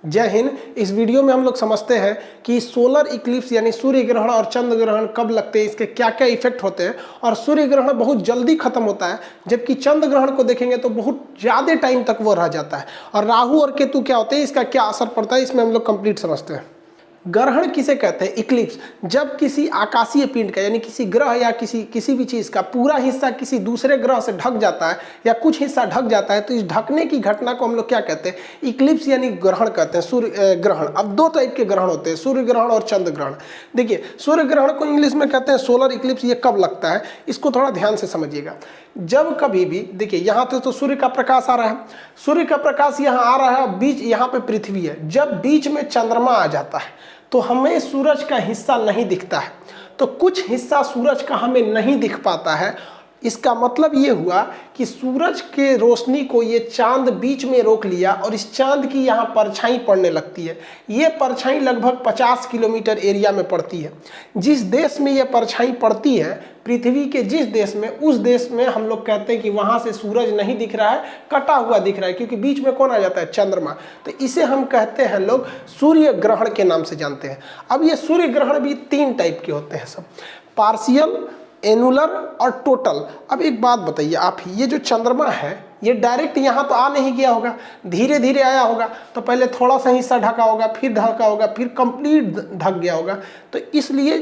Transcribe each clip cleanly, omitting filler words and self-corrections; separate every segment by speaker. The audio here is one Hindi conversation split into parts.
Speaker 1: जय हिंद। इस वीडियो में हम लोग समझते हैं कि सोलर इक्लिप्स यानी सूर्य ग्रहण और चंद्र ग्रहण कब लगते हैं, इसके क्या क्या इफेक्ट होते हैं। और सूर्य ग्रहण बहुत जल्दी खत्म होता है, जबकि चंद्र ग्रहण को देखेंगे तो बहुत ज़्यादा टाइम तक वो रह जाता है। और राहु और केतु क्या होते हैं, इसका क्या असर पड़ता है, इसमें हम लोग कंप्लीट समझते हैं। ग्रहण किसे कहते हैं? इक्लिप्स। जब किसी आकाशीय पिंड का यानी किसी ग्रह या किसी भी चीज़ का पूरा हिस्सा किसी दूसरे ग्रह से ढक जाता है या कुछ हिस्सा ढक जाता है, तो इस ढकने की घटना को हम लोग क्या कहते हैं? इक्लिप्स यानी ग्रहण कहते हैं, सूर्य ग्रहण। अब दो टाइप के ग्रहण होते हैं, सूर्य ग्रहण और चंद्र ग्रहण। देखिए, सूर्य ग्रहण को इंग्लिश में कहते हैं सोलर इक्लिप्स। ये कब लगता है, इसको थोड़ा ध्यान से समझिएगा। जब कभी भी देखिए, यहाँ तो सूर्य का प्रकाश आ रहा है, सूर्य का प्रकाश यहाँ आ रहा है, बीच यहाँ पे पृथ्वी है। जब बीच में चंद्रमा आ जाता है तो हमें सूरज का हिस्सा नहीं दिखता है, तो कुछ हिस्सा सूरज का हमें नहीं दिख पाता है। इसका मतलब ये हुआ कि सूरज के रोशनी को ये चांद बीच में रोक लिया और इस चांद की यहाँ परछाई पड़ने लगती है। ये परछाई लगभग 50 किलोमीटर एरिया में पड़ती है। जिस देश में ये परछाई पड़ती है, पृथ्वी के जिस देश में, उस देश में हम लोग कहते हैं कि वहाँ से सूरज नहीं दिख रहा है, कटा हुआ दिख रहा है, क्योंकि बीच में कौन आ जाता है? चंद्रमा। तो इसे हम कहते हैं लोग सूर्य ग्रहण के नाम से जानते हैं। अब ये सूर्य ग्रहण भी 3 टाइप के होते हैं सब, पार्शियल, एनुलर और टोटल। अब एक बात बताइए आप, ये जो चंद्रमा है ये डायरेक्ट यहाँ तो आ नहीं गया होगा, धीरे धीरे आया होगा। तो पहले थोड़ा सा हिस्सा ढका होगा, फिर ढका होगा, फिर कंप्लीट ढक गया होगा। तो इसलिए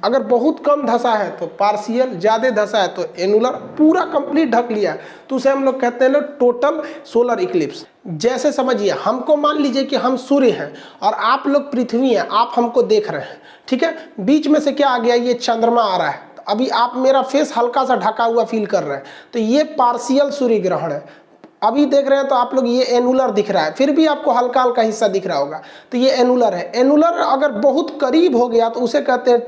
Speaker 1: अगर बहुत कम धसा है तो पार्शियल, ज़्यादा धसा है तो एनुलर, पूरा कंप्लीट ढक लिया तो उसे हम लोग कहते हैं लोग टोटल सोलर इक्लिप्स। जैसे समझिए, हमको मान लीजिए कि हम सूर्य हैं और आप लोग पृथ्वी हैं, आप हमको देख रहे हैं, ठीक है। बीच में से क्या आ गया? ये चंद्रमा आ रहा है। अभी आप मेरा फेस हल्का सा ढका हुआ फील कर रहे हैं, तो ये पार्शियल सूर्य ग्रहण है। अभी देख रहे हैं तो आप लोग, ये एनुलर दिख रहा है, फिर भी आपको हल्का हल्का हिस्सा दिख रहा होगा, तो ये एनुलर है। एनुलर अगर बहुत करीब हो गया तो उसे कहते हैं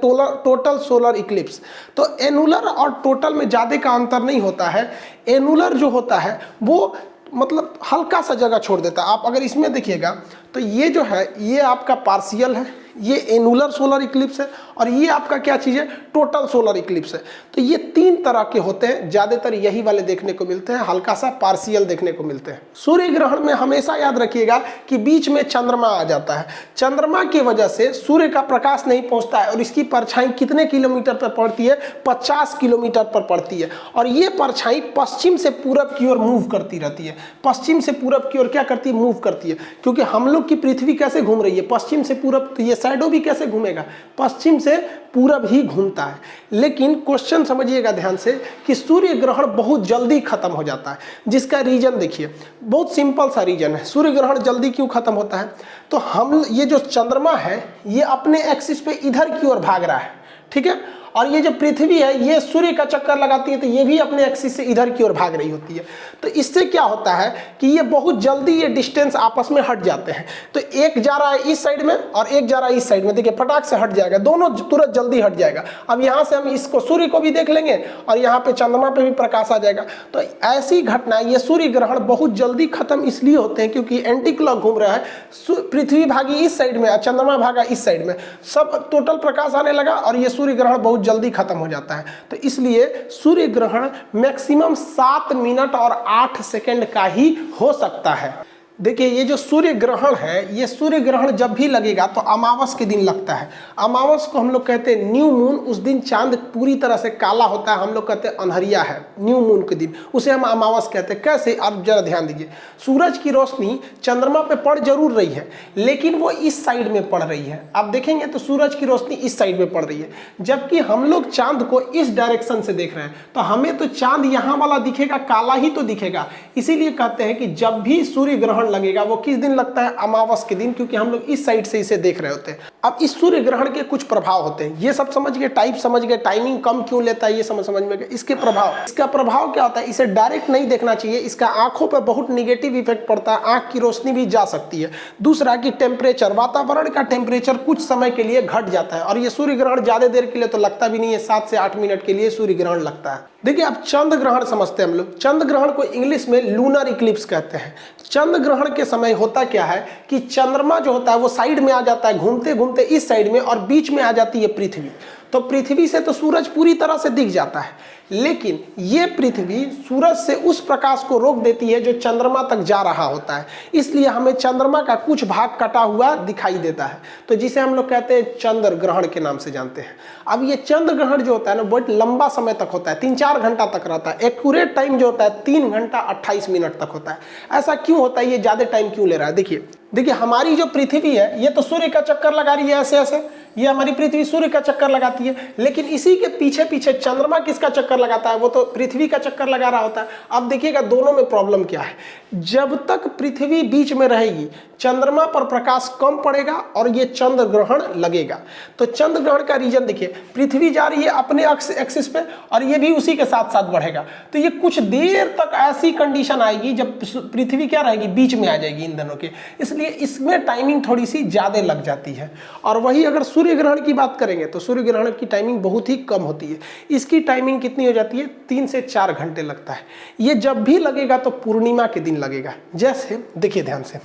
Speaker 1: टोटल सोलर इक्लिप्स। तो एनुलर और टोटल में ज़्यादा का अंतर नहीं होता है। एनुलर जो होता है वो मतलब हल्का सा जगह छोड़ देता है। आप अगर इसमें देखिएगा तो ये जो है ये आपका पार्शियल है, ये एनुलर सोलर इक्लिप्स है, और ये आपका क्या चीज़ है? टोटल सोलर इक्लिप्स है। तो ये 3 तरह के होते हैं, ज़्यादातर यही वाले देखने को मिलते हैं, हल्का सा पार्शियल देखने को मिलते हैं। सूर्य ग्रहण में हमेशा याद रखिएगा कि बीच में चंद्रमा आ जाता है। चंद्रमा की वजह से सूर्य का प्रकाश नहीं पहुंचता है और इसकी परछाई कितने किलोमीटर पर पड़ती है? 50 किलोमीटर पर पड़ती है। और ये परछाई पश्चिम से पूरब की ओर मूव करती रहती है। पश्चिम से पूरब की ओर क्या करती है? मूव करती है, क्योंकि हम लोग की पृथ्वी कैसे घूम रही है? पश्चिम से पूरब। तो ये शैडो भी कैसे घूमेगा? पश्चिम से पूरब ही घूमता है। लेकिन क्वेश्चन समझिएगा ध्यान से कि सूर्य ग्रहण बहुत जल्दी खत्म हो जाता है, जिसका रीजन देखिए, बहुत सिंपल सा रीजन है। सूर्य ग्रहण जल्दी क्यों खत्म होता है? तो हम ये जो चंद्रमा है ये अपने एक्सिस पे इधर की ओर भाग रहा है, ठीक है। और ये जो पृथ्वी है ये सूर्य का चक्कर लगाती है, तो ये भी अपने एक्सिस से इधर की ओर भाग रही होती है। तो इससे क्या होता है कि ये बहुत जल्दी ये डिस्टेंस आपस में हट जाते हैं। तो एक जा रहा है इस साइड में और एक जा रहा है इस साइड में, देखिए फटाक से हट जाएगा, दोनों तुरंत जल्दी हट जाएगा। अब यहाँ से हम इसको सूर्य को भी देख लेंगे और यहाँ पे चंद्रमा पे भी प्रकाश आ जाएगा। तो ऐसी घटना, ये सूर्य ग्रहण बहुत जल्दी खत्म इसलिए होते हैं क्योंकि एंटी क्लॉक घूम रहा है, पृथ्वी भागी इस साइड में और चंद्रमा भागा इस साइड में, सब टोटल प्रकाश आने लगा और ये सूर्य ग्रहण बहुत जल्दी खत्म हो जाता है। तो इसलिए सूर्य ग्रहण मैक्सिमम 7 मिनट और 8 सेकंड का ही हो सकता है। देखिए, ये जो सूर्य ग्रहण है, ये सूर्य ग्रहण जब भी लगेगा तो अमावस के दिन लगता है। अमावस को हम लोग कहते हैं न्यू मून। उस दिन चांद पूरी तरह से काला होता है, हम लोग कहते हैं अंधरिया है न्यू मून के दिन, उसे हम अमावस कहते हैं। कैसे? आप जरा ध्यान दीजिए, सूरज की रोशनी चंद्रमा पे पड़ जरूर रही है, लेकिन वो इस साइड में पड़ रही है। आप देखेंगे तो सूरज की रोशनी इस साइड में पड़ रही है, जबकि हम लोग चांद को इस डायरेक्शन से देख रहे हैं। तो हमें तो चांद यहाँ वाला दिखेगा, काला ही तो दिखेगा। इसीलिए कहते हैं कि जब भी सूर्य ग्रहण लगेगा वो किस दिन लगता है? अमावस के दिन, क्योंकि हम लोग इस साइड से इसे देख रहे होते हैं। अब इस सूर्य ग्रहण के कुछ प्रभाव होते हैं, ये सब समझ गए, टाइप समझ गए, टाइमिंग कम क्यों लेता है ये समझ में गए। इसके प्रभाव, इसका प्रभाव क्या होता है? इसे डायरेक्ट नहीं देखना चाहिए, इसका आंखों पर बहुत निगेटिव इफेक्ट पड़ता है, आंख की रोशनी भी जा सकती है। दूसरा कि टेम्परेचर, वातावरण का टेम्परेचर कुछ समय के लिए घट जाता है, और ये सूर्य ग्रहण ज्यादा देर के लिए तो लगता भी नहीं है, 7 से 8 मिनट के लिए सूर्य ग्रहण लगता है। देखिए, अब चंद्र ग्रहण समझते हैं हम लोग। चंद्र ग्रहण को इंग्लिश में लूनर इक्लिप्स कहते हैं। चंद्र ग्रहण के समय होता क्या है कि चंद्रमा जो होता है वो साइड में आ जाता है, घूमते घूमते इस साइड में, और बीच में आ जाती है पृथ्वी। तो पृथ्वी से तो सूरज पूरी तरह से दिख जाता है, लेकिन ये पृथ्वी सूरज से उस प्रकाश को रोक देती है जो चंद्रमा तक जा रहा होता है, इसलिए हमें चंद्रमा का कुछ भाग कटा हुआ दिखाई देता है, तो जिसे हम लोग कहते हैं चंद्र ग्रहण के नाम से जानते हैं। अब ये चंद्र ग्रहण जो होता है ना बहुत लंबा समय तक होता है, 3-4 घंटा तक रहता है। एक्यूरेट टाइम जो होता है 3 घंटा 28 मिनट तक होता है। ऐसा क्यों होता है, ये ज्यादा टाइम क्यों ले रहा है? देखिए हमारी जो पृथ्वी है ये तो सूर्य का चक्कर लगा रही है ऐसे ऐसे, ये हमारी पृथ्वी सूर्य का चक्कर लगाती है, लेकिन इसी के पीछे पीछे चंद्रमा किसका चक्कर लगाता है? वो तो पृथ्वी का चक्कर लगा रहा होता है। अब देखिएगा दोनों में प्रॉब्लम क्या है, जब तक पृथ्वी बीच में रहेगी चंद्रमा पर प्रकाश कम पड़ेगा और ये चंद्र ग्रहण लगेगा। तो चंद्र ग्रहण का रीजन देखिए, पृथ्वी जा रही है अपने एक्सिस पे और ये भी उसी के साथ साथ बढ़ेगा, तो ये कुछ देर तक ऐसी कंडीशन आएगी जब पृथ्वी क्या रहेगी, बीच में आ जाएगी इन दोनों के, इसलिए इसमें टाइमिंग थोड़ी सी ज्यादा लग जाती है। और वही अगर सूर्य ग्रहण की बात करेंगे तो सूर्य ग्रहण की टाइमिंग बहुत ही कम होती है। इसकी टाइमिंग कितनी हो जाती है? 3 से 4 घंटे लगता है। ये जब भी लगेगा तो पूर्णिमा के दिन लगेगा। जैसे देखिए ध्यान से,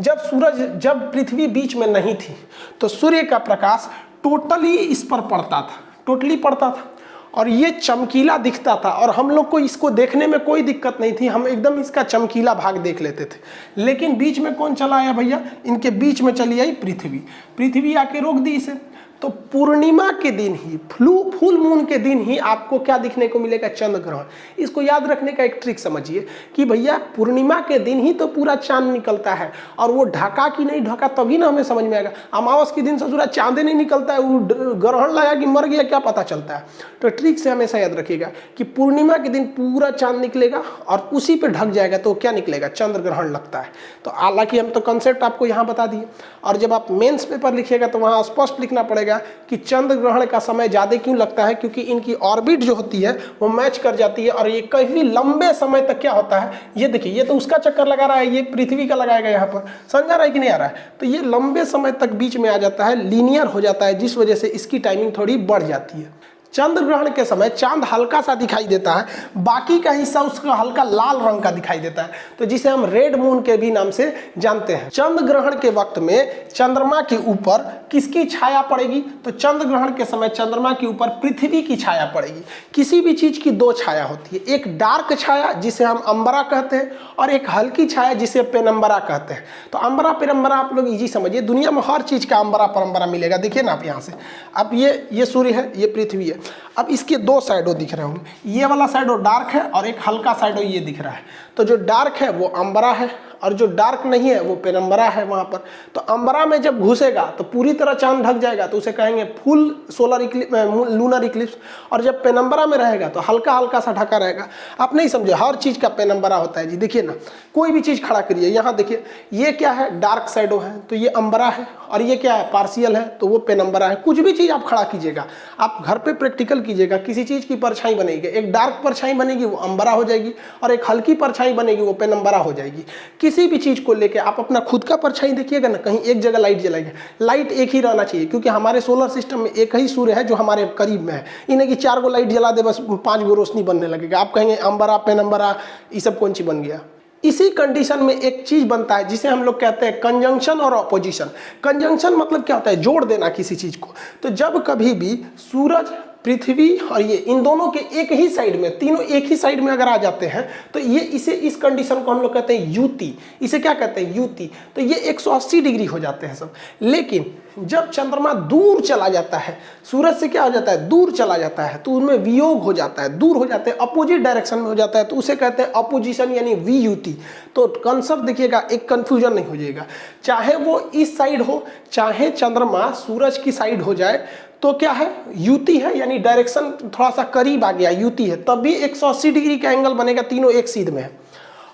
Speaker 1: जब पृथ्वी बीच में नहीं थी तो सूर्य का प्रकाश टोटली इस पर पड़ता था, टोटली पड़ता था और ये चमकीला दिखता था और हम लोग को इसको देखने में कोई दिक्कत नहीं थी, हम एकदम इसका चमकीला भाग देख लेते थे। लेकिन बीच में कौन चला आया भैया? इनके बीच में चली आई पृथ्वी आके रोक दी इसे। तो पूर्णिमा के दिन ही, फुल मून के दिन ही आपको क्या दिखने को मिलेगा? चंद्र ग्रहण। इसको याद रखने का एक ट्रिक समझिए कि भैया पूर्णिमा के दिन ही तो पूरा चांद निकलता है, और वो ढका कि नहीं ढका तभी ना हमें समझ में आएगा। अमावस के दिन ससुरा चांद नहीं निकलता है, वो ग्रहण लगा कि मर गया क्या पता चलता है। तो ट्रिक से हमेशा याद रखिएगा कि पूर्णिमा के दिन पूरा चांद निकलेगा और उसी पे ढक जाएगा तो क्या निकलेगा? चंद्र ग्रहण लगता है। तो हालांकि हम तो कंसेप्ट आपको यहाँ बता दिए, और जब आप मेंस पेपर लिखिएगा तो वहाँ स्पष्ट लिखना पड़ेगा कि चंद्र ग्रहण का समय ज्यादा क्यों लगता है, क्योंकि इनकी ऑर्बिट जो होती है वो मैच कर जाती है और ये काफी लंबे समय तक क्या होता है, ये देखिए ये तो उसका चक्कर लगा रहा है, ये पृथ्वी का लगाएगा यहाँ पर, समझ आ रहा है कि नहीं आ रहा है? तो ये लंबे समय तक बीच में आ जाता है, लीनियर हो जाता है, जिस वजह से इसकी टाइमिंग थोड़ी बढ़ जाती है। चंद्र ग्रहण के समय चांद हल्का सा दिखाई देता है, बाकी का हिस्सा उसका हल्का लाल रंग का दिखाई देता है, तो जिसे हम रेड मून के भी नाम से जानते हैं। चंद्र ग्रहण के वक्त में चंद्रमा के ऊपर किसकी छाया पड़ेगी? तो चंद्र ग्रहण के समय चंद्रमा के ऊपर पृथ्वी की छाया पड़ेगी। किसी भी चीज की 2 छाया होती है, एक डार्क छाया जिसे हम अंबरा कहते हैं और एक हल्की छाया जिसे पेनम्बरा कहते हैं। तो अंबरा पेनम्बरा आप लोग इजी समझिए, दुनिया में हर चीज का अंबरा परम्बरा मिलेगा। देखिए ना आप यहाँ से, अब ये सूर्य है, ये पृथ्वी है, अब इसके 2 साइडों दिख रहे होंगे, ये वाला साइडो डार्क है और एक हल्का साइडो ये दिख रहा है। तो जो डार्क है वो अंबरा है और जो डार्क नहीं है वो पेनम्बरा है वहां पर। तो अंबरा में जब घुसेगा तो पूरी तरह चांद ढक जाएगा, तो उसे कहेंगे full solar Eclipse, lunar Eclipse. और जब पेनम्बरा में रहेगा तो हल्का हल्का सा ढका रहेगा। आप नहीं समझे, हर चीज का पेनम्बरा होता है जी। देखिए ना, कोई भी चीज खड़ा करिए, यहाँ देखिए ये क्या है? डार्क साइडो है, तो ये अंबरा है, और ये क्या है? पार्शियल है, तो वो पेनम्बरा है। कुछ भी चीज आप खड़ा कीजिएगा, आप घर पे प्रैक्टिकल कीजिएगा, किसी चीज की परछाई बनेगी, एक डार्क परछाई बनेगी वो अंबरा हो जाएगी, और एक हल्की परछाई बनेगी वो पेनम्बरा हो जाएगी। किसी भी चीज को लेके आप अपना खुद का परछाई देखिएगा ना, कहीं एक जगह लाइट जलाएगा, लाइट एक ही रहना चाहिए, क्योंकि हमारे सोलर सिस्टम में एक ही सूर्य है जो हमारे करीब में है। इन्हें कि 4 गो लाइट जला दे बस 5 गो रोशनी बनने लगेगा, आप कहेंगे अंबरा पेनम्बरा ये सब कौन सी बन गया। इसी कंडीशन में एक चीज बनता है जिसे हम लोग कहते हैं कंजंक्शन और ऑपोजिशन। कंजंक्शन मतलब क्या होता है? जोड़ देना किसी चीज को। तो जब कभी भी सूरज, पृथ्वी और ये इन दोनों के एक ही साइड में, तीनों एक ही साइड में अगर आ जाते हैं तो ये इस कंडीशन को हम लोग कहते हैं युति। इसे क्या कहते हैं? युति। तो ये 180 डिग्री हो जाते हैं सब। लेकिन जब चंद्रमा दूर चला जाता है, सूरज से क्या हो जाता है? दूर चला जाता है, तो उनमें वियोग हो जाता है, दूर हो जाते हैं, अपोजिट डायरेक्शन में हो जाता है, तो उसे कहते हैं अपोजिशन यानी वियुति। तो कंसेप्ट देखिएगा, एक कंफ्यूजन नहीं हो जाएगा। चाहे वो इस साइड हो, चाहे चंद्रमा सूरज की साइड हो जाए, तो क्या है? युति है, यानी डायरेक्शन थोड़ा सा करीब आ गया, युति है, तब भी 180 डिग्री का एंगल बनेगा, तीनों एक सीध में है।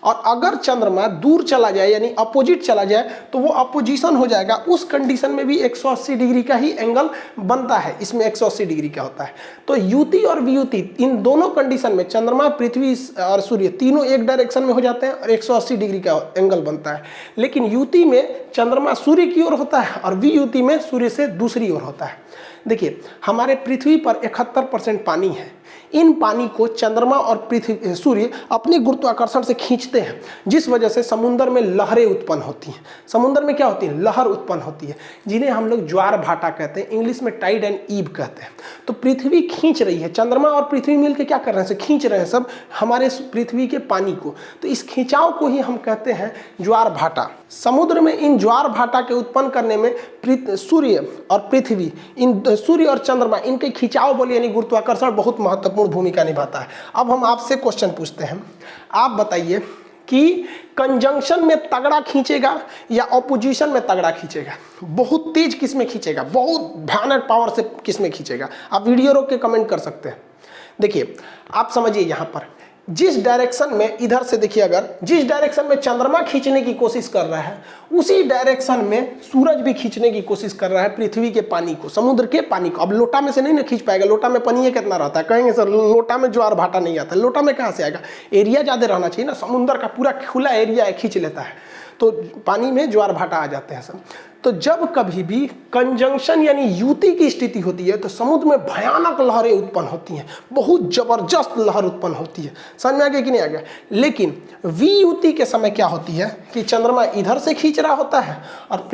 Speaker 1: और अगर चंद्रमा दूर चला जाए यानी अपोजिट चला जाए तो वो अपोजिशन हो जाएगा। उस कंडीशन में भी 180 डिग्री का ही एंगल बनता है, इसमें 180 डिग्री का होता है। तो युति और वियुति इन दोनों कंडीशन में चंद्रमा, पृथ्वी और सूर्य तीनों एक डायरेक्शन में हो जाते हैं और 180 डिग्री का एंगल बनता है। लेकिन युति में चंद्रमा सूर्य की ओर होता है और वियुति में सूर्य से दूसरी ओर होता है। देखिए, हमारे पृथ्वी पर 71% पानी है। इन पानी को चंद्रमा और पृथ्वी सूर्य अपने गुरुत्वाकर्षण से खींचते हैं, जिस वजह से समुद्र में लहरें उत्पन्न होती हैं। समुद्र में क्या होती है? लहर उत्पन्न होती है, जिन्हें हम लोग ज्वार भाटा कहते हैं, इंग्लिश में टाइड एंड ईव कहते हैं। तो पृथ्वी खींच रही है, चंद्रमा और पृथ्वी मिलकर क्या कर रहे हैं? खींच रहे हैं सब हमारे पृथ्वी के पानी को। तो इस खिंचाव को ही हम कहते हैं ज्वार भाटा। समुद्र में इन ज्वार भाटा के उत्पन्न करने में सूर्य और पृथ्वी, इन सूर्य और चंद्रमा, इनके खिंचाव बल यानी गुरुत्वाकर्षण बहुत महत्वपूर्ण भूमिका निभाता है। अब हम आपसे क्वेश्चन पूछते हैं, आप बताइए कि कंजंक्शन में तगड़ा खींचेगा या ऑपोजिशन में तगड़ा खींचेगा? बहुत तेज किस में खींचेगा? बहुत भयानक पावर से किस में खींचेगा? आप वीडियो रोक के कमेंट कर सकते हैं। देखिए आप समझिए, यहाँ पर जिस डायरेक्शन में, इधर से देखिए, अगर जिस डायरेक्शन में चंद्रमा खींचने की कोशिश कर रहा है, उसी डायरेक्शन में सूरज भी खींचने की कोशिश कर रहा है पृथ्वी के पानी को, समुद्र के पानी को। अब लोटा में से नहीं ना खींच पाएगा, लोटा में पानी कितना रहता है? कहेंगे सर लोटा में ज्वार भाटा नहीं आता। लोटा में कहाँ से आएगा? एरिया ज़्यादा रहना चाहिए ना, समुद्र का पूरा खुला एरिया है, खींच लेता है, तो पानी में ज्वार भाटा आ जाते हैं सब। तो जब कभी भी कंजंक्शन यानी युति की स्थिति होती है तो समुद्र में भयानक लहरें उत्पन्न होती हैं, बहुत जबरदस्त लहर उत्पन्न होती है। समझ में आ गया कि नहीं आ गया? लेकिन वियुति के समय क्या होती है कि चंद्रमा इधर से खींच रहा होता है और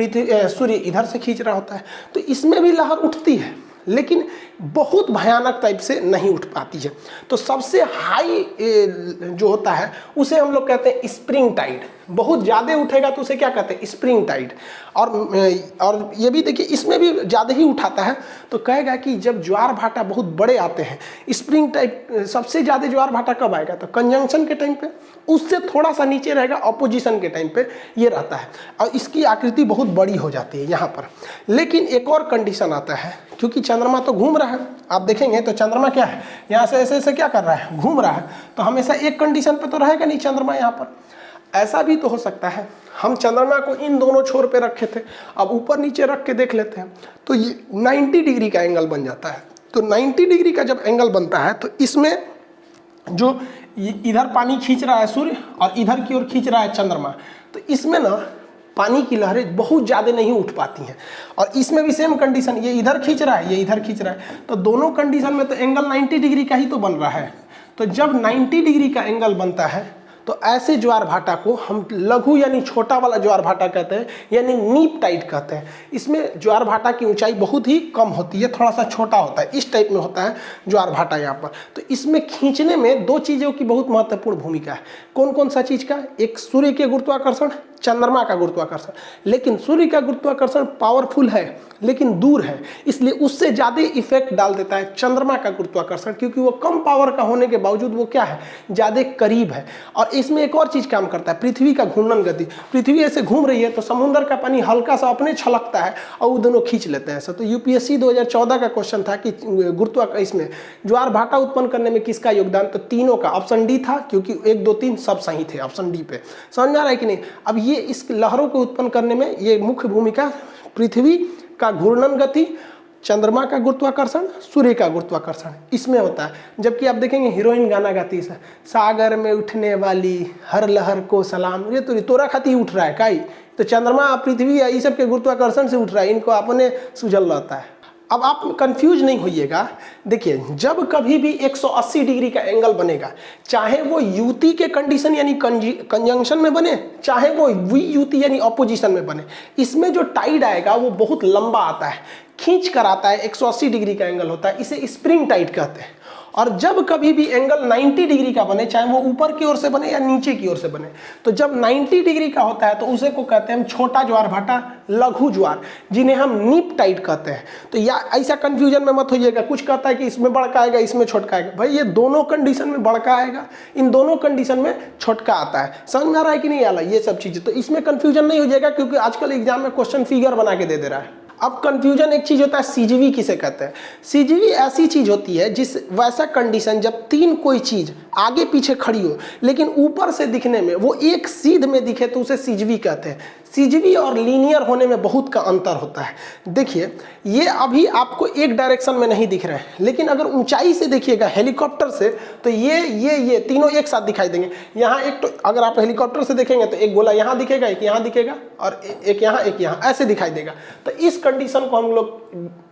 Speaker 1: सूर्य इधर से खींच रहा होता है, तो इसमें भी लहर उठती है, लेकिन बहुत भयानक टाइप से नहीं उठ पाती है। तो सबसे हाई जो होता है उसे हम लोग कहते हैं स्प्रिंग टाइड। बहुत ज़्यादा उठेगा तो उसे क्या कहते हैं? Spring tide. और ये भी देखिए, इसमें भी ज़्यादा ही उठाता है तो कहेगा कि जब ज्वार भाटा बहुत बड़े आते हैं, स्प्रिंग टाइप सबसे ज़्यादा ज्वार भाटा कब आएगा? तो कंजंक्शन के टाइम पे, उससे थोड़ा सा नीचे रहेगा ऑपोजिशन के टाइम पे ये रहता है, और इसकी आकृति बहुत बड़ी हो जाती है यहाँ पर। लेकिन एक और कंडीशन आता है, क्योंकि चंद्रमा तो घूम रहा है, आप देखेंगे तो चंद्रमा क्या है, यहाँ से ऐसे ऐसे क्या कर रहा है? घूम रहा है, तो हमेशा एक कंडीशन पे तो रहेगा नहीं चंद्रमा यहाँ पर। ऐसा भी तो हो सकता है हम चंद्रमा को इन दोनों छोर पे रखे थे, अब ऊपर नीचे रख के देख लेते हैं तो ये 90 डिग्री का एंगल बन जाता है। तो 90 डिग्री का जब एंगल बनता है तो इसमें जो इधर पानी खींच रहा है सूर्य और इधर की ओर खींच रहा है चंद्रमा, तो इसमें ना पानी की लहरें बहुत ज़्यादा नहीं उठ पाती हैं। और इसमें भी सेम कंडीशन, ये इधर खींच रहा है, ये इधर खींच रहा है, तो दोनों कंडीशन में तो एंगल 90 डिग्री का ही तो बन रहा है। तो जब 90 डिग्री का एंगल बनता है तो ऐसे ज्वार भाटा को हम लघु यानी छोटा वाला ज्वार भाटा कहते हैं, यानी नीप टाइड कहते हैं। इसमें ज्वार भाटा की ऊंचाई बहुत ही कम होती है, थोड़ा सा छोटा होता है, इस टाइप में होता है ज्वार भाटा यहाँ पर। तो इसमें खींचने में दो चीज़ों की बहुत महत्वपूर्ण भूमिका है। कौन कौन सा चीज़ का? एक सूर्य के गुरुत्वाकर्षण, चंद्रमा का गुरुत्वाकर्षण। लेकिन सूर्य का गुरुत्वाकर्षण पावरफुल है लेकिन दूर है, इसलिए उससे ज़्यादा इफेक्ट डाल देता है चंद्रमा का गुरुत्वाकर्षण, क्योंकि वो कम पावर का होने के बावजूद वो क्या है? ज़्यादा करीब है। और इसमें एक और चीज़ काम करता है, पृथ्वी का घूर्णन गति। पृथ्वी ऐसे घूम रही है तो समुद्र का पानी हल्का सा अपने छलकता है और वो दोनों खींच लेते हैं ऐसा। तो यूपीएससी 2014 का क्वेश्चन था कि इसमें ज्वार भाटा उत्पन्न करने में किसका योगदान? तो तीनों का। ऑप्शन डी था, क्योंकि 1, 2, 3 सब सही थे ऑप्शन डी पे। समझ में आ रहा है कि नहीं? अब ये इस लहरों को उत्पन्न करने में ये मुख्य भूमिका पृथ्वी का घूर्णन गति, चंद्रमा का गुरुत्वाकर्षण, सूर्य का गुरुत्वाकर्षण इसमें होता है। जबकि आप देखेंगे हीरोइन गाना गाती है, सागर में उठने वाली हर लहर को सलाम, ये तो तोरा खाती उठ रहा है काई, तो चंद्रमा पृथ्वी ये सब के गुरुत्वाकर्षण से उठ रहा है, इनको अपने सुझल रहता है। अब आप कंफ्यूज नहीं होइएगा। देखिए, जब कभी भी 180 डिग्री का एंगल बनेगा, चाहे वो युति के कंडीशन यानी कंजंक्शन में बने, चाहे वो वियुति यानी ऑपोजिशन में बने, इसमें जो टाइड आएगा वो बहुत लंबा आता है, खींच कर आता है। 180 डिग्री का एंगल होता है, इसे स्प्रिंग टाइड कहते हैं। और जब कभी भी एंगल 90 डिग्री का बने, चाहे वो ऊपर की ओर से बने या नीचे की ओर से बने, तो जब 90 डिग्री का होता है तो उसे को कहते हैं हम छोटा ज्वार भाटा, लघु ज्वार, जिन्हें हम नीप टाइड कहते हैं। तो या ऐसा कंफ्यूजन में मत होइएगा, कुछ कहता है कि इसमें बड़का आएगा इसमें छोटका आएगा। भाई ये दोनों कंडीशन में बड़का आएगा, इन दोनों कंडीशन में छोटका आता है। समझ में आ रहा है कि नहीं आ रहा ये सब चीज़ें? तो इसमें कंफ्यूजन नहीं हो जाएगा, क्योंकि आजकल एग्जाम में क्वेश्चन फिगर बना के दे रहा है। अब कंफ्यूजन एक चीज होता है, सीजीवी किसे कहते हैं? सीजीवी ऐसी चीज होती है जिस वैसा कंडीशन जब तीन कोई चीज आगे पीछे खड़ी हो लेकिन ऊपर से दिखने में वो एक सीध में दिखे तो उसे सीजीवी कहते हैं। सीजीवी और लीनियर होने में बहुत का अंतर होता है। देखिए ये अभी आपको एक डायरेक्शन में नहीं दिख रहे हैं, लेकिन अगर ऊंचाई से देखिएगा हेलीकॉप्टर से तो ये तीनों एक साथ दिखाई देंगे। यहाँ एक तो अगर आप हेलीकॉप्टर से देखेंगे तो एक गोला यहाँ दिखेगा, एक यहाँ दिखेगा और एक यहाँ ऐसे दिखाई देगा। तो इस कंडीशन को हम लोग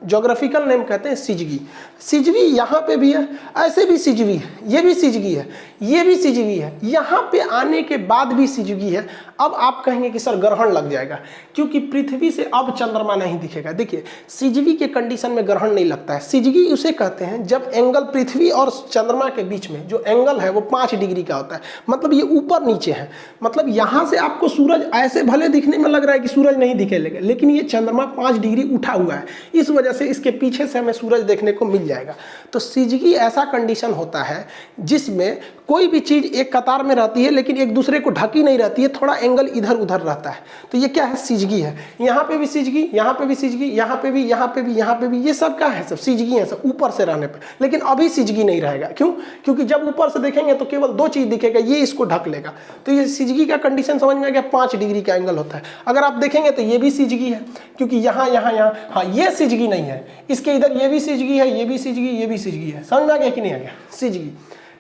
Speaker 1: ज्योग्राफिकल नेम कहते हैं सिजगी। सिजवी यहाँ पे भी है, ऐसे भी सिजवी है, ये भी सिजगी है, ये भी सिजगी है, यहाँ पे आने के बाद भी सिजगी है। अब आप कहेंगे कि सर ग्रहण लग जाएगा क्योंकि पृथ्वी से अब चंद्रमा नहीं दिखेगा। देखिए सिजवी के कंडीशन में ग्रहण नहीं लगता है। सिजगी उसे कहते हैं जब एंगल पृथ्वी और चंद्रमा के बीच में जो एंगल है वो 5 डिग्री का होता है, मतलब ये ऊपर नीचे है। मतलब यहाँ से आपको सूरज ऐसे भले दिखने में लग रहा है कि सूरज नहीं दिखेगा, लेकिन ये चंद्रमा 5 डिग्री उठा हुआ है, इस वजह से इसके पीछे से हमें सूरज देखने को मिल जाएगा। तो सिजगी ऐसा कंडीशन होता है जिसमें कोई भी चीज एक कतार में रहती है लेकिन एक दूसरे को ढकी नहीं रहती है, थोड़ा एंगल इधर उधर रहता है। तो ये क्या है, सिजगी है। यहाँ पे भी सिजगी, यहाँ पे भी सिजगी, यहाँ पे भी, यहाँ पे भी, यहाँ पे भी, ये सब क्या है, सब सिजगी है, सब ऊपर से रहने पे। लेकिन अभी सिजगी नहीं रहेगा, क्यों? क्योंकि जब ऊपर से देखेंगे तो केवल 2 चीज दिखेगा, ये इसको ढक लेगा। तो ये सिजगी का कंडीशन समझ में आ गया, 5 डिग्री का एंगल होता है। अगर आप देखेंगे तो ये भी सिजगी है क्योंकि यहाँ यहाँ यहाँ, हाँ ये सिजगी नहीं है, इसके इधर ये भी सिजगी है, ये भी सिजगी, ये भी सिजगी है। समझ में आ गया कि नहीं आ गया? सिजगी।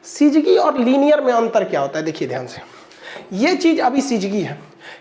Speaker 1: सिजगी और लीनियर में अंतर क्या होता है, देखिए ध्यान से। ये चीज अभी सिजगी है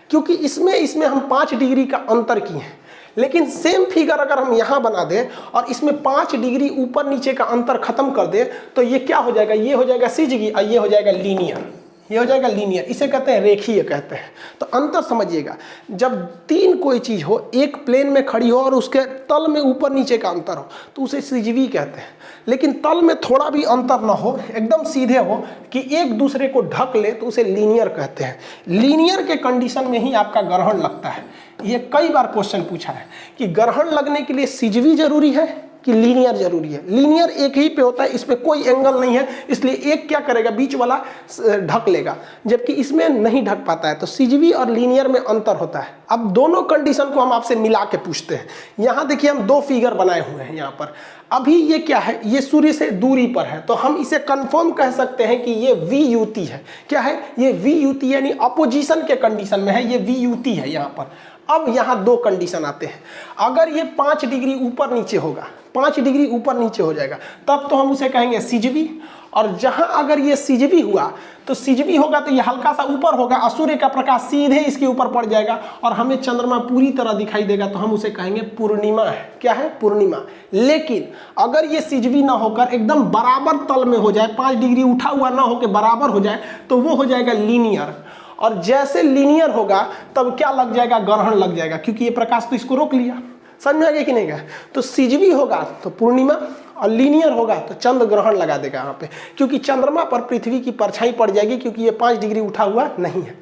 Speaker 1: क्योंकि इसमें हम 5 डिग्री का अंतर किए हैं, लेकिन सेम फिगर अगर हम यहाँ बना दें और इसमें 5 डिग्री ऊपर नीचे का अंतर खत्म कर दें तो ये क्या हो जाएगा, ये हो जाएगा सिजगी और ये हो जाएगा लीनियर। ये हो जाएगा लीनियर, इसे कहते हैं रेखीय कहते हैं। तो अंतर समझिएगा, जब 3 कोई चीज हो, एक प्लेन में खड़ी हो और उसके तल में ऊपर नीचे का अंतर हो तो उसे सिजवी कहते हैं। लेकिन तल में थोड़ा भी अंतर ना हो, एकदम सीधे हो कि एक दूसरे को ढक ले तो उसे लीनियर कहते हैं। लीनियर के कंडीशन में ही आपका ग्रहण लगता है। ये कई बार क्वेश्चन पूछा है कि ग्रहण लगने के लिए सिजवी जरूरी है कि लीनियर जरूरी है। लीनियर एक ही पे होता है, इस पे कोई एंगल नहीं है, इसलिए एक क्या करेगा, बीच वाला ढक लेगा, जबकि इसमें नहीं ढक पाता है। तो सिजवी और लीनियर में अंतर होता है। अब दोनों कंडीशन को हम आपसे मिला के पूछते हैं। यहाँ देखिए हम 2 फिगर बनाए हुए हैं यहाँ पर। अभी ये क्या है, ये सूर्य से दूरी पर है, तो हम इसे कंफर्म कह सकते हैं कि ये VUT है। क्या है ये? VUT यानी अपोजिशन के कंडीशन में है, ये VUT है यहाँ पर। अब यहाँ 2 कंडीशन आते हैं। अगर ये 5 डिग्री ऊपर नीचे होगा, 5 डिग्री ऊपर नीचे हो जाएगा, तब तो हम उसे कहेंगे सिजवी। और जहां अगर ये सिजवी हुआ तो सिजवी होगा तो ये हल्का सा ऊपर होगा और सूर्य का प्रकाश सीधे इसके ऊपर पड़ जाएगा और हमें चंद्रमा पूरी तरह दिखाई देगा, तो हम उसे कहेंगे पूर्णिमा है। क्या है? पूर्णिमा। लेकिन अगर ये सिजवी ना होकर एकदम बराबर तल में हो जाए, 5 डिग्री उठा हुआ ना होकर बराबर हो जाए, तो वो हो जाएगा लीनियर। और जैसे लीनियर होगा तब क्या लग जाएगा, ग्रहण लग जाएगा, क्योंकि ये प्रकाश तो इसको रोक लिया। समझ में आ गया कि नहीं गया? तो सिजवी होगा तो पूर्णिमा और लीनियर होगा तो चंद्र ग्रहण लगा देगा यहाँ पे, क्योंकि चंद्रमा पर पृथ्वी की परछाई पड़ जाएगी, क्योंकि ये 5 डिग्री उठा हुआ नहीं है।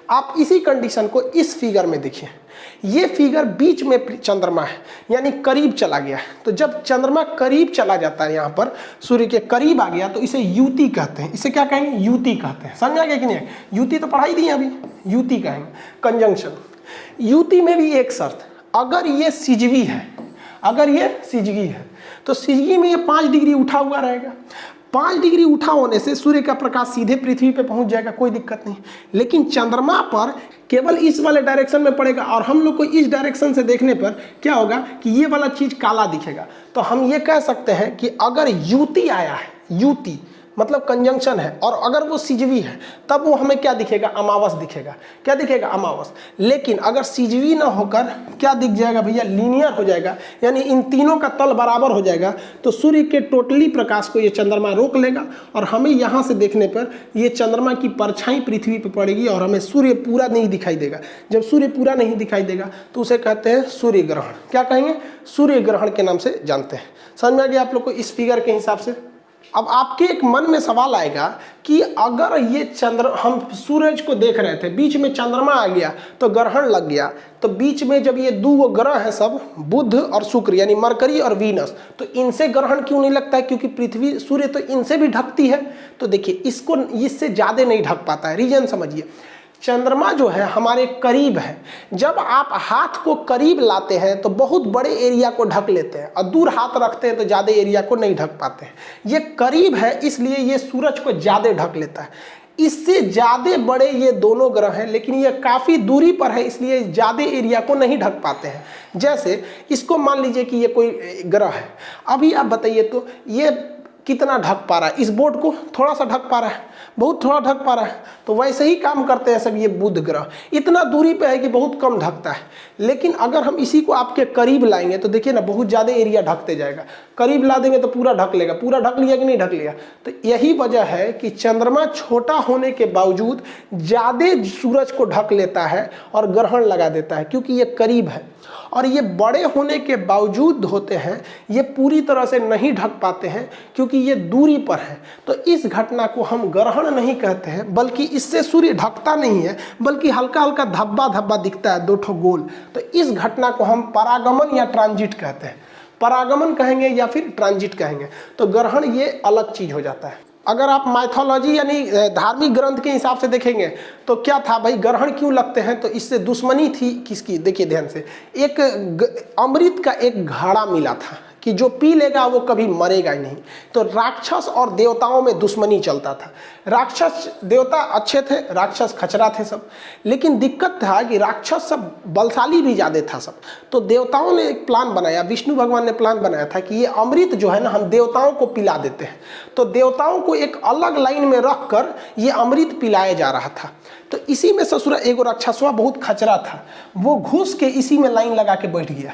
Speaker 1: आप इसी कंडीशन को इस फिगर में देखिए। ये फिगर बीच में चंद्रमा है, यानी करीब चला गया। तो जब चंद्रमा करीब चला जाता है, यहाँ पर सूर्य के करीब आ गया, तो इसे युति कहते हैं। इसे क्या कहेंगे? युति कहते हैं। समझ आ गया कि नहीं? युति तो पढ़ाई दी है अभी, युति कहेंगे, कंजंक्शन। युति में भी एक शर्त, अगर ये सिजवी है, अगर ये सिजगी है तो सिजगी में ये 5 डिग्री उठा हुआ रहेगा। 5 डिग्री उठा होने से सूर्य का प्रकाश सीधे पृथ्वी पे पहुंच जाएगा, कोई दिक्कत नहीं। लेकिन चंद्रमा पर केवल इस वाले डायरेक्शन में पड़ेगा और हम लोग को इस डायरेक्शन से देखने पर क्या होगा कि ये वाला चीज काला दिखेगा। तो हम ये कह सकते हैं कि अगर युति आया है, युति मतलब कंजंक्शन है, और अगर वो सिजवी है तब वो हमें क्या दिखेगा? अमावस दिखेगा। क्या दिखेगा? अमावस। लेकिन अगर सिजवी ना होकर क्या दिख जाएगा भैया? लीनियर हो जाएगा, यानी इन तीनों का तल बराबर हो जाएगा, तो सूर्य के टोटली प्रकाश को ये चंद्रमा रोक लेगा और हमें यहाँ से देखने पर ये चंद्रमा की परछाई पृथ्वी पर पड़ेगी और हमें सूर्य पूरा नहीं दिखाई देगा। जब सूर्य पूरा नहीं दिखाई देगा तो उसे कहते हैं सूर्य ग्रहण। क्या कहेंगे? सूर्य ग्रहण के नाम से जानते हैं। समझ में आ गया आप लोग को इस फिगर के हिसाब से? अब आपके एक मन में सवाल आएगा कि अगर ये हम सूरज को देख रहे थे, बीच में चंद्रमा आ गया तो ग्रहण लग गया, तो बीच में जब ये 2 ग्रह हैं सब, बुध और शुक्र यानी मरकरी और वीनस, तो इनसे ग्रहण क्यों नहीं लगता है? क्योंकि पृथ्वी, सूर्य तो इनसे भी ढकती है। तो देखिए इसको इससे ज़्यादा नहीं ढक पाता है। रीजन समझिए, चंद्रमा जो है हमारे करीब है। जब आप हाथ को करीब लाते हैं तो बहुत बड़े एरिया को ढक लेते हैं, और दूर हाथ रखते हैं तो ज़्यादा एरिया को नहीं ढक पाते हैं। ये करीब है इसलिए ये सूरज को ज़्यादा ढक लेता है। इससे ज़्यादा बड़े ये दोनों ग्रह हैं, लेकिन ये काफ़ी दूरी पर है, इसलिए ज़्यादा एरिया को नहीं ढक पाते हैं। जैसे इसको मान लीजिए कि ये कोई ग्रह है, अभी आप बताइए तो ये कितना ढक पा रहा है? इस बोर्ड को थोड़ा सा ढक पा रहा है, बहुत थोड़ा ढक पा रहा है। तो वैसे ही काम करते हैं सब ये बुध ग्रह, इतना दूरी पे है कि बहुत कम ढकता है। लेकिन अगर हम इसी को आपके करीब लाएंगे तो देखिए ना, बहुत ज़्यादा एरिया ढकते जाएगा। करीब ला देंगे तो पूरा ढक लेगा। पूरा ढक लिया कि नहीं ढक लिया? तो यही वजह है कि चंद्रमा छोटा होने के बावजूद ज़्यादा सूरज को ढक लेता है और ग्रहण लगा देता है, क्योंकि ये करीब है। और ये बड़े होने के बावजूद होते हैं, ये पूरी तरह से नहीं ढक पाते हैं क्योंकि ये दूरी पर है। तो इस घटना को हम ग्रहण नहीं कहते हैं, बल्कि इससे सूर्य ढकता नहीं है, बल्कि हल्का हल्का धब्बा धब्बा दिखता है, दो ठो गोल। तो इस घटना को हम परागमन या ट्रांजिट कहते हैं। परागमन कहेंगे या फिर ट्रांजिट कहेंगे। तो ग्रहण ये अलग चीज हो जाता है। अगर आप माइथोलॉजी यानी धार्मिक ग्रंथ के हिसाब से देखेंगे तो क्या था भाई, ग्रहण क्यों लगते हैं? तो इससे दुश्मनी थी किसकी? देखिए ध्यान से, एक अमृत का एक घड़ा मिला था कि जो पी लेगा वो कभी मरेगा ही नहीं। तो राक्षस और देवताओं में दुश्मनी चलता था। राक्षस देवता अच्छे थे, राक्षस खचरा थे सब। लेकिन दिक्कत था कि राक्षस सब बलशाली भी ज़्यादा था सब। तो देवताओं ने एक प्लान बनाया, विष्णु भगवान ने प्लान बनाया था कि ये अमृत जो है ना, हम देवताओं को पिला देते हैं। तो देवताओं को एक अलग लाइन में रख कर ये अमृत पिलाया जा रहा था। तो इसी में ससुरा एगो राक्षसवा बहुत खचरा था, वो घुस के इसी में लाइन लगा के बैठ गया।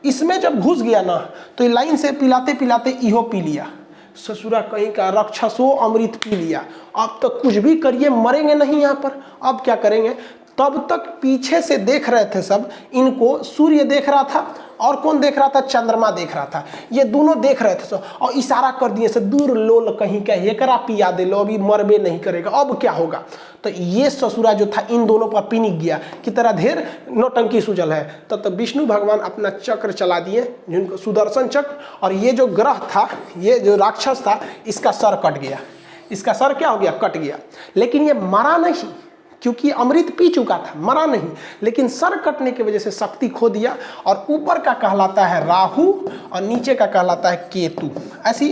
Speaker 1: इसमें जब घुस गया ना तो लाइन से पिलाते पिलाते इहो पी लिया। ससुरा कहीं का राक्षसों अमृत पी लिया। अब तो कुछ भी करिए मरेंगे नहीं यहाँ पर। अब क्या करेंगे? तब तक पीछे से देख रहे थे सब इनको। सूर्य देख रहा था और कौन देख रहा था? चंद्रमा देख रहा था। ये दोनों देख रहे थे सब और इशारा कर दिए से, दूर लोल कहीं का एकरा पिया दे लो, अभी मरबे नहीं करेगा, अब क्या होगा? तो ये ससुरा जो था इन दोनों पर पिनिक गया कि तेरा ढेर नौटंकी सूझल है। तब तो विष्णु भगवान अपना चक्र चला दिए, जिनको सुदर्शन चक्र, और ये जो ग्रह था, ये जो राक्षस था, इसका सर कट गया। इसका सर क्या हो गया? कट गया। लेकिन ये मरा नहीं, क्योंकि अमृत पी चुका था, मरा नहीं। लेकिन सर कटने की वजह से शक्ति खो दिया। और ऊपर का कहलाता है राहु और नीचे का कहलाता है केतु। ऐसी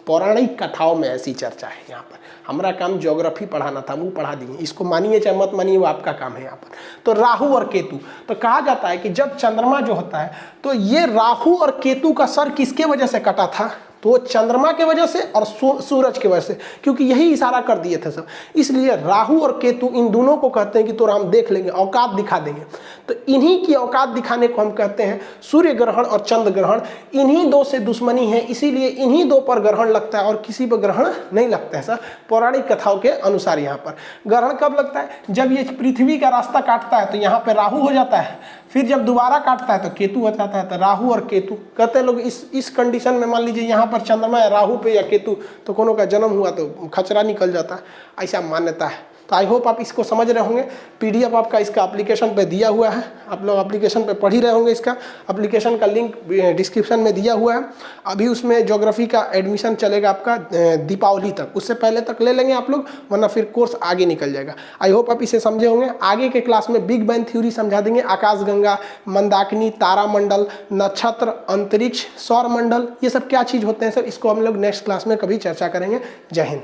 Speaker 1: पौराणिक कथाओं में ऐसी चर्चा है। यहाँ पर हमारा काम ज्योग्राफी पढ़ाना था, वो पढ़ा दिए। इसको मानिए चाहे मत मानिए, वो आपका काम है यहाँ पर। तो राहु और केतु, तो कहा जाता है कि जब चंद्रमा जो होता है, तो ये राहु और केतु का सर किसके वजह से कटा था? तो चंद्रमा के वजह से और सूरज की वजह से, क्योंकि यही इशारा कर दिए थे सब। इसलिए राहु और केतु इन दोनों को कहते हैं कि तो हम देख लेंगे, औकात दिखा देंगे। तो इन्हीं की औकात दिखाने को हम कहते हैं सूर्य ग्रहण और चंद्र ग्रहण। इन्हीं दो से दुश्मनी है, इसीलिए इन्हीं दो पर ग्रहण लगता है और किसी पर ग्रहण नहीं लगता है। सर पौराणिक कथाओं के अनुसार यहाँ पर ग्रहण कब लगता है? जब ये पृथ्वी का रास्ता काटता है तो यहाँ पर राहु हो जाता है, फिर जब दोबारा काटता है तो केतु हो जाता है। तो राहु और केतु कहते हैं लोग। इस कंडीशन में मान लीजिए यहाँ पर चंद्रमा है, राहु पे या केतु, तो कोनो का जन्म हुआ तो खचरा निकल जाता है, ऐसा मान्यता है। तो आई होप आप इसको समझ रहे होंगे। पीडीएफ आपका इसका एप्लीकेशन पे दिया हुआ है, आप लोग एप्लीकेशन पे पढ़ ही रहे होंगे। इसका एप्लीकेशन का लिंक डिस्क्रिप्शन में दिया हुआ है। अभी उसमें ज्योग्राफी का एडमिशन चलेगा आपका दीपावली तक, उससे पहले तक ले लेंगे आप लोग, वरना फिर कोर्स आगे निकल जाएगा। आई होप आप इसे समझे होंगे। आगे के क्लास में बिग बैंग थ्योरी समझा देंगे, आकाशगंगा, मंदाकिनी, तारामंडल, नक्षत्र, अंतरिक्ष, सौर मंडल, ये सब क्या चीज़ होते हैं सर, इसको हम लोग नेक्स्ट क्लास में कभी चर्चा करेंगे। जय हिंद।